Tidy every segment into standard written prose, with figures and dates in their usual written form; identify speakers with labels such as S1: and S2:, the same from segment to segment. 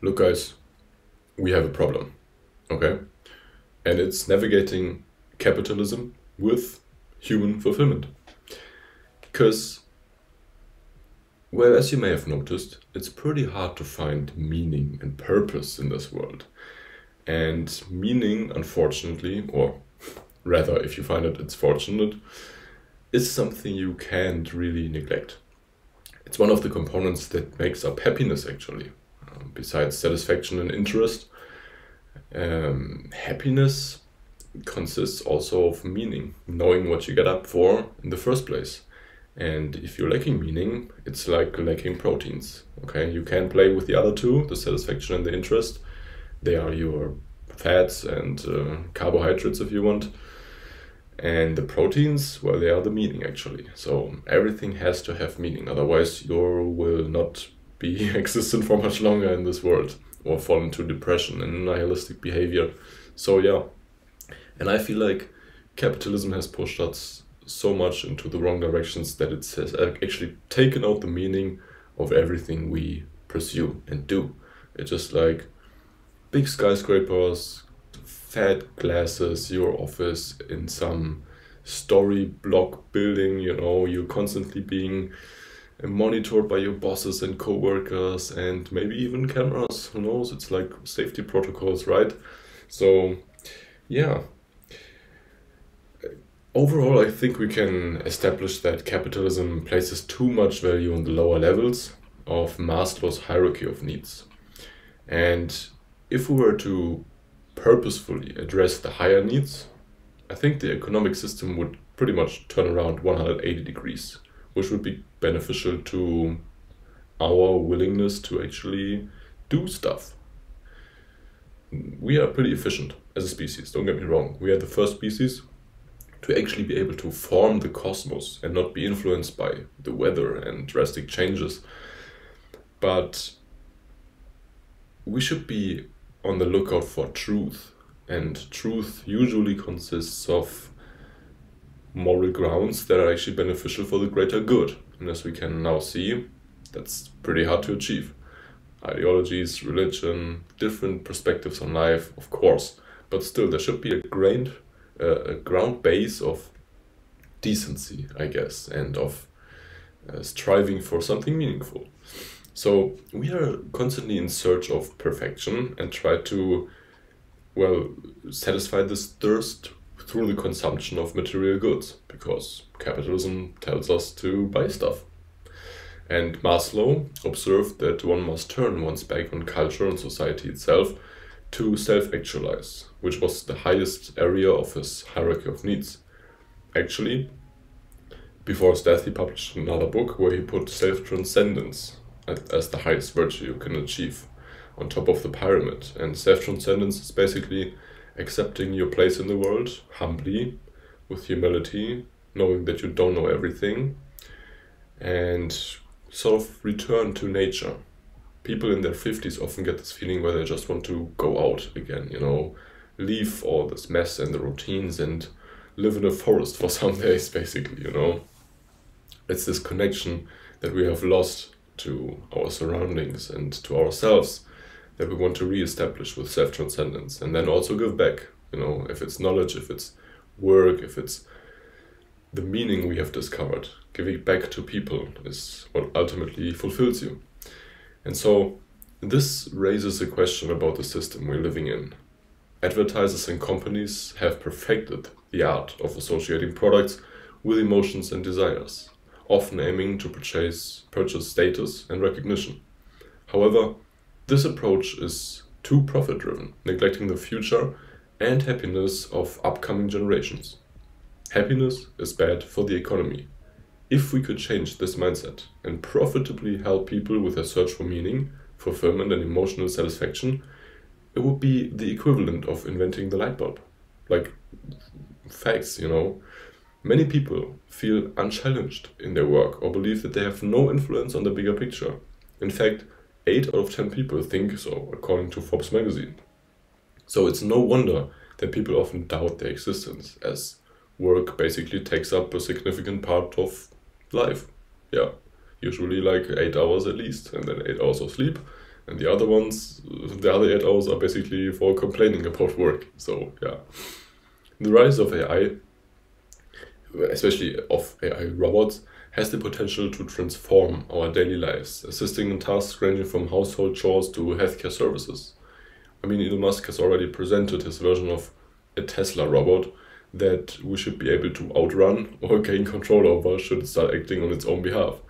S1: Look guys, we have a problem, okay? And it's navigating capitalism with human fulfillment. Because, well, as you may have noticed, it's pretty hard to find meaning and purpose in this world. And meaning, unfortunately, or rather, if you find it, it's fortunate, is something you can't really neglect. It's one of the components that makes up happiness, actually. Besides satisfaction and interest, happiness consists also of meaning, knowing what you get up for in the first place. And if you're lacking meaning, it's like lacking proteins. Okay, you can play with the other two, the satisfaction and the interest. They are your fats and carbohydrates, if you want. And the proteins, well, they are the meaning, actually. So everything has to have meaning, otherwise you will not be existent for much longer in this world, or fall into depression and nihilistic behavior. So yeah, and I feel like capitalism has pushed us so much into the wrong directions that it has actually taken out the meaning of everything we pursue and do. It's just like big skyscrapers, fat glasses, your office in some story block building, you know, you're constantly being monitored by your bosses and co-workers and maybe even cameras, who knows, it's like safety protocols, right? So yeah, overall I think we can establish that capitalism places too much value on the lower levels of Maslow's hierarchy of needs. And if we were to purposefully address the higher needs, I think the economic system would pretty much turn around 180 degrees, which would be beneficial to our willingness to actually do stuff. We are pretty efficient as a species, don't get me wrong. We are the first species to actually be able to form the cosmos and not be influenced by the weather and drastic changes. But we should be on the lookout for truth, and truth usually consists of moral grounds that are actually beneficial for the greater good. And as we can now see, that's pretty hard to achieve. Ideologies, religion, different perspectives on life, of course, but still there should be a ground base of decency, I guess, and of striving for something meaningful. So we are constantly in search of perfection and try to, well, satisfy this thirst through the consumption of material goods, because capitalism tells us to buy stuff. And Maslow observed that one must turn one's back on culture and society itself to self-actualize, which was the highest area of his hierarchy of needs. Actually, before his death, he published another book where he put self-transcendence as the highest virtue you can achieve on top of the pyramid. And self-transcendence is basically accepting your place in the world humbly, with humility, knowing that you don't know everything, and sort of return to nature. People in their 50s often get this feeling where they just want to go out again, you know, leave all this mess and the routines and live in a forest for some days, basically, you know. It's this connection that we have lost to our surroundings and to ourselves that we want to re-establish with self-transcendence, and then also give back, you know, if it's knowledge, if it's work, if it's the meaning we have discovered. Giving back to people is what ultimately fulfills you. And so this raises a question about the system we're living in. Advertisers and companies have perfected the art of associating products with emotions and desires, often aiming to purchase status and recognition. However, this approach is too profit-driven, neglecting the future and happiness of upcoming generations. Happiness is bad for the economy. If we could change this mindset and profitably help people with their search for meaning, fulfillment and emotional satisfaction, it would be the equivalent of inventing the light bulb. Like, facts, you know. Many people feel unchallenged in their work or believe that they have no influence on the bigger picture. In fact, 8 out of 10 people think so, according to Forbes magazine. So it's no wonder that people often doubt their existence, as work basically takes up a significant part of life. Yeah, usually like 8 hours at least, and then 8 hours of sleep, and the other ones, the other 8 hours are basically for complaining about work. So yeah, the rise of AI, especially of AI robots, has the potential to transform our daily lives, assisting in tasks ranging from household chores to healthcare services. I mean, Elon Musk has already presented his version of a Tesla robot that we should be able to outrun or gain control over should it start acting on its own behalf.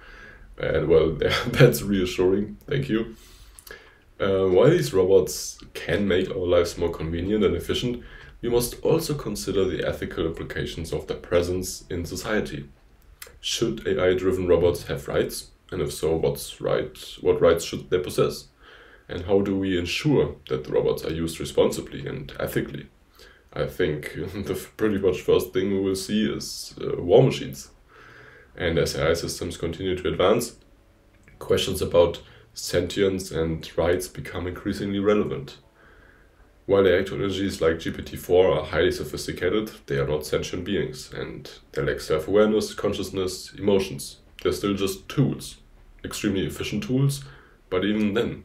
S1: And well, that's reassuring, thank you. While these robots can make our lives more convenient and efficient, we must also consider the ethical implications of their presence in society. Should AI-driven robots have rights? And if so, what rights should they possess? And how do we ensure that the robots are used responsibly and ethically? I think the pretty much first thing we will see is war machines. And as AI systems continue to advance, questions about sentience and rights become increasingly relevant. While AI technologies like GPT-4 are highly sophisticated, they are not sentient beings, and they lack self-awareness, consciousness, emotions. They're still just tools, extremely efficient tools, but even then,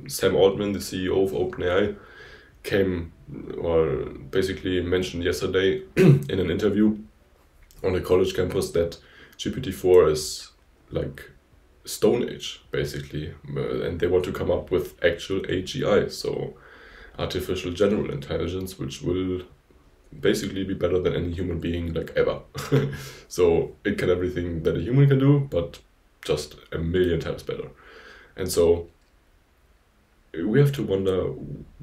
S1: Sam Altman, the CEO of OpenAI, basically mentioned yesterday in an interview on a college campus that GPT-4 is like Stone Age, basically, and they want to come up with actual AGI, so artificial general intelligence, which will basically be better than any human being like ever. So it can everything that a human can do, but just a million times better. And so we have to wonder,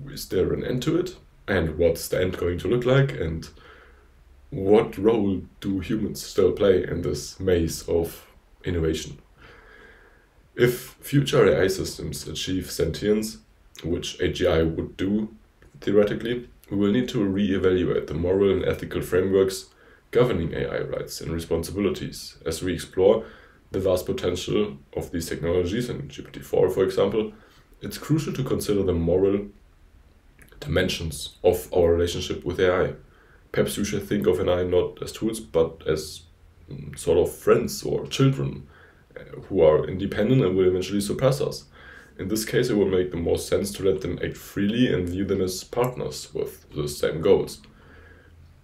S1: is there an end to it? And what's the end going to look like? And what role do humans still play in this maze of innovation? If future AI systems achieve sentience, which AGI would do theoretically, we will need to re-evaluate the moral and ethical frameworks governing AI rights and responsibilities as we explore the vast potential of these technologies. In GPT-4, for example, it's crucial to consider the moral dimensions of our relationship with AI. Perhaps we should think of AI not as tools, but as sort of friends or children who are independent and will eventually surpass us. In this case, it would make the most sense to let them act freely and view them as partners with the same goals.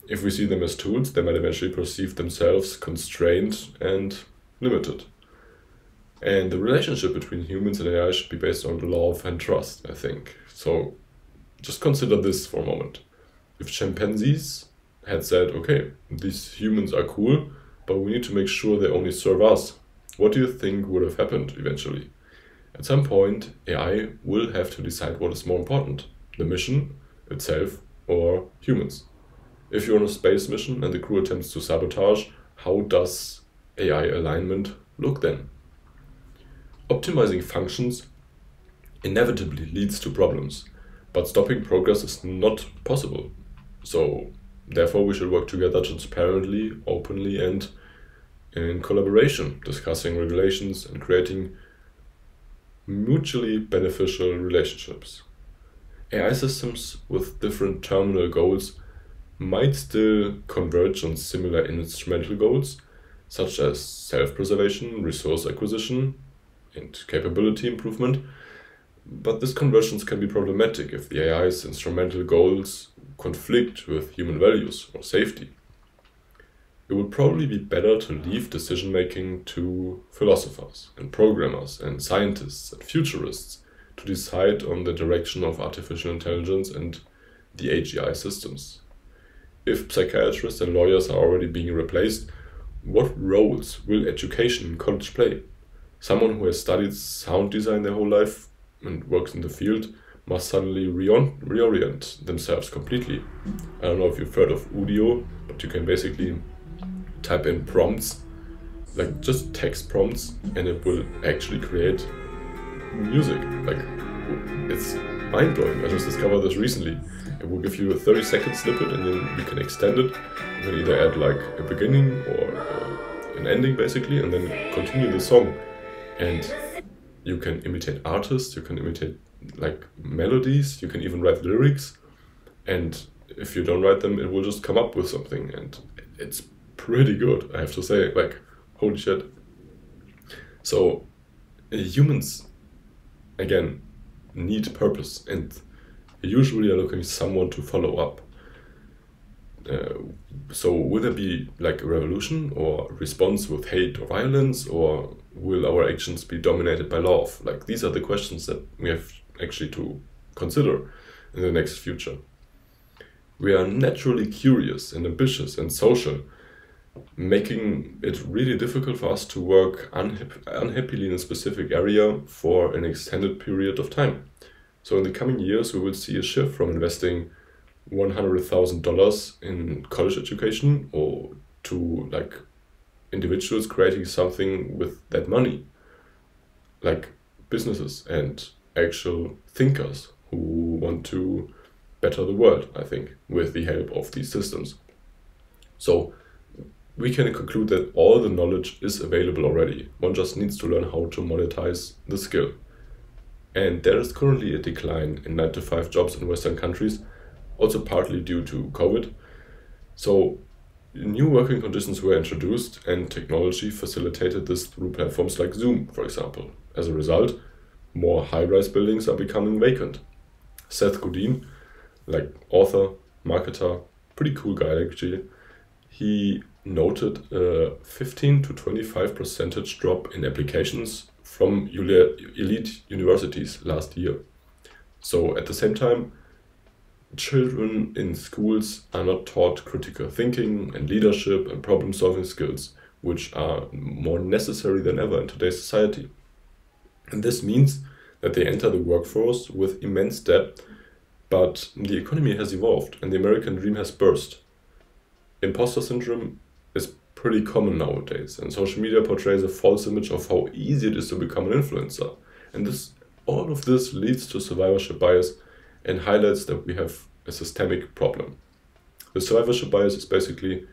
S1: If we see them as tools, they might eventually perceive themselves constrained and limited. And the relationship between humans and AI should be based on love and trust, I think. So just consider this for a moment. If chimpanzees had said, okay, these humans are cool, but we need to make sure they only serve us, what do you think would have happened eventually? At some point, AI will have to decide what is more important, the mission itself or humans. If you're on a space mission and the crew attempts to sabotage, how does AI alignment look then? Optimizing functions inevitably leads to problems, but stopping progress is not possible. So, therefore, we should work together transparently, openly, and in collaboration, discussing regulations and creating mutually beneficial relationships. AI systems with different terminal goals might still converge on similar instrumental goals, such as self-preservation, resource acquisition, and capability improvement, but this convergence can be problematic if the AI's instrumental goals conflict with human values or safety. It would probably be better to leave decision-making to philosophers and programmers and scientists and futurists to decide on the direction of artificial intelligence and the AGI systems. If psychiatrists and lawyers are already being replaced, what roles will education in college play? Someone who has studied sound design their whole life and works in the field must suddenly reorient themselves completely. I don't know if you've heard of Udio, but you can basically type in prompts, like just text prompts, and it will actually create music. Like, it's mind-blowing. I just discovered this recently. It will give you a 30-second snippet, and then you can extend it. You can either add like a beginning or an ending, basically, and then continue the song. And you can imitate artists, you can imitate like melodies, you can even write lyrics, and if you don't write them, it will just come up with something, and it's pretty good, I have to say. Like, holy shit. So humans, again, need purpose, and usually are looking for someone to follow up. So will there be like a revolution or response with hate or violence, or will our actions be dominated by love? Like, these are the questions that we have actually to consider in the next future. We are naturally curious and ambitious and social, making it really difficult for us to work unhappily in a specific area for an extended period of time. So in the coming years, we will see a shift from investing $100,000 in college education or to like individuals creating something with that money, like businesses and actual thinkers who want to better the world, I think, with the help of these systems. So we can conclude that all the knowledge is available already. One just needs to learn how to monetize the skill. And there is currently a decline in 9-to-5 jobs in Western countries, also partly due to COVID. So new working conditions were introduced, and technology facilitated this through platforms like Zoom, for example. As a result, more high-rise buildings are becoming vacant. Seth Godin, like author, marketer, pretty cool guy actually, he noted a 15 to 25% drop in applications from elite universities last year. So at the same time, children in schools are not taught critical thinking and leadership and problem-solving skills, which are more necessary than ever in today's society. And this means that they enter the workforce with immense debt, but the economy has evolved and the American dream has burst. Imposter syndrome is pretty common nowadays, and social media portrays a false image of how easy it is to become an influencer. And all of this leads to survivorship bias and highlights that we have a systemic problem. The survivorship bias is basically,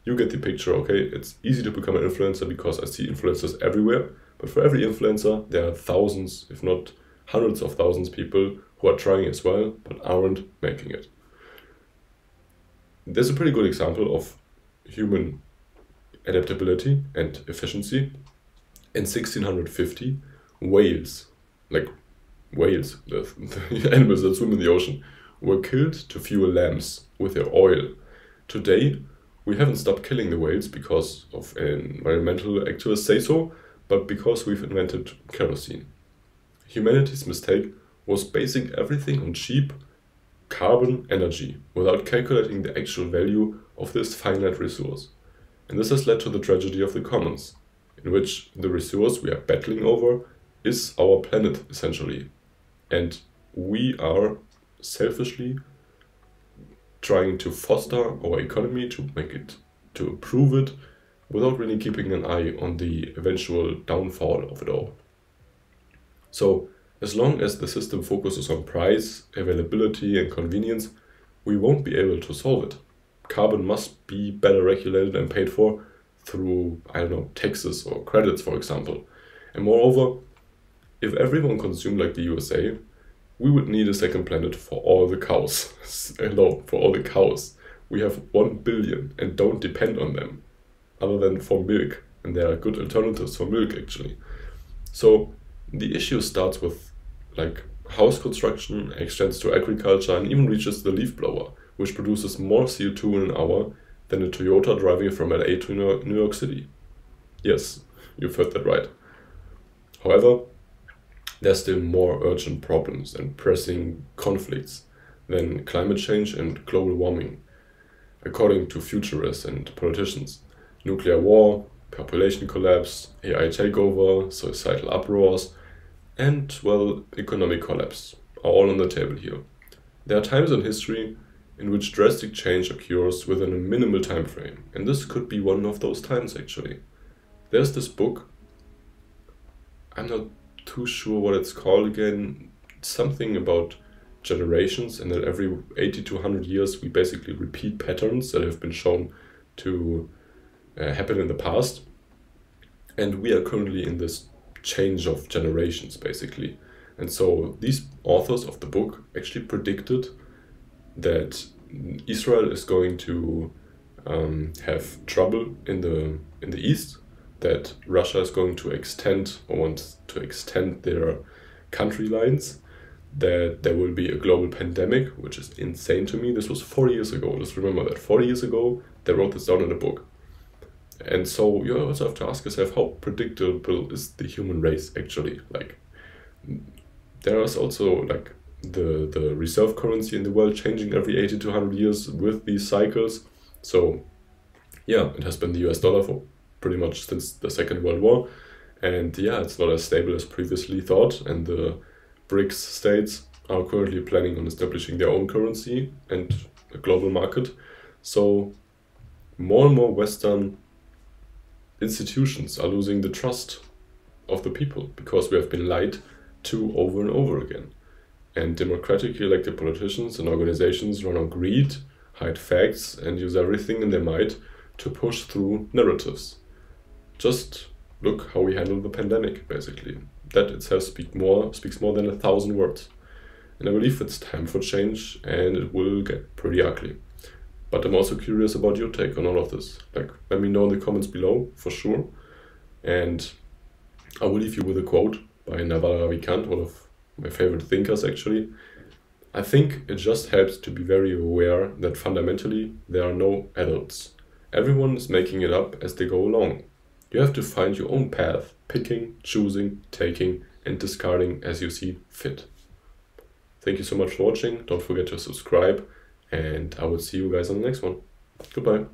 S1: you get the picture, okay, it's easy to become an influencer because I see influencers everywhere, but for every influencer, there are thousands, if not hundreds of thousands people who are trying as well, but aren't making it. There's a pretty good example of human adaptability and efficiency. In 1650, whales, the animals that swim in the ocean, were killed to fuel lamps with their oil. Today, we haven't stopped killing the whales because of environmental activists say so, but because we've invented kerosene. Humanity's mistake was basing everything on cheap carbon energy without calculating the actual value of this finite resource. And this has led to the tragedy of the commons, in which the resource we are battling over is our planet, essentially. And we are selfishly trying to foster our economy, to improve it, without really keeping an eye on the eventual downfall of it all. So, as long as the system focuses on price, availability, and convenience, we won't be able to solve it. Carbon must be better regulated and paid for through, taxes or credits, for example. And moreover, if everyone consumed like the USA, we would need a second planet for all the cows. For all the cows. We have 1 billion and don't depend on them, other than for milk. And there are good alternatives for milk, actually. So the issue starts with house construction, extends to agriculture, and even reaches the leaf blower, which produces more CO2 in an hour than a Toyota driving from LA to New York City. Yes, you've heard that right. However, there's still more urgent problems and pressing conflicts than climate change and global warming, according to futurists and politicians. Nuclear war, population collapse, AI takeover, societal uproars, and, economic collapse are all on the table here. There are times in history in which drastic change occurs within a minimal time frame, and this could be one of those times, actually. There's this book, I'm not too sure what it's called again, something about generations, and that every 80 to 100 years we basically repeat patterns that have been shown to happen in the past. And we are currently in this change of generations, basically. And so these authors of the book actually predicted that Israel is going to have trouble in the east, that Russia is going to extend or wants to extend their country lines, that there will be a global pandemic, which is insane to me. This was 40 years ago. Just remember that 40 years ago, they wrote this down in a book. And so you also have to ask yourself, how predictable is the human race actually? Like, there is also like the reserve currency in the world changing every 80 to 100 years with these cycles. So yeah, it has been the US dollar for pretty much since the Second World War. And yeah, it's not as stable as previously thought. And the BRICS states are currently planning on establishing their own currency and a global market. So more and more Western institutions are losing the trust of the people because we have been lied to over and over again. And democratically elected politicians and organizations run on greed, hide facts, and use everything in their might to push through narratives. Just look how we handle the pandemic, basically. That itself speaks more than 1,000 words. And I believe it's time for change, and it will get pretty ugly. But I'm also curious about your take on all of this. Like, let me know in the comments below, for sure. And I will leave you with a quote by Naval Ravikant, one of my favorite thinkers, actually. I think it just helps to be very aware that fundamentally there are no adults. Everyone is making it up as they go along. You have to find your own path, picking, choosing, taking, and discarding as you see fit. Thank you so much for watching. Don't forget to subscribe, and I will see you guys on the next one. Goodbye.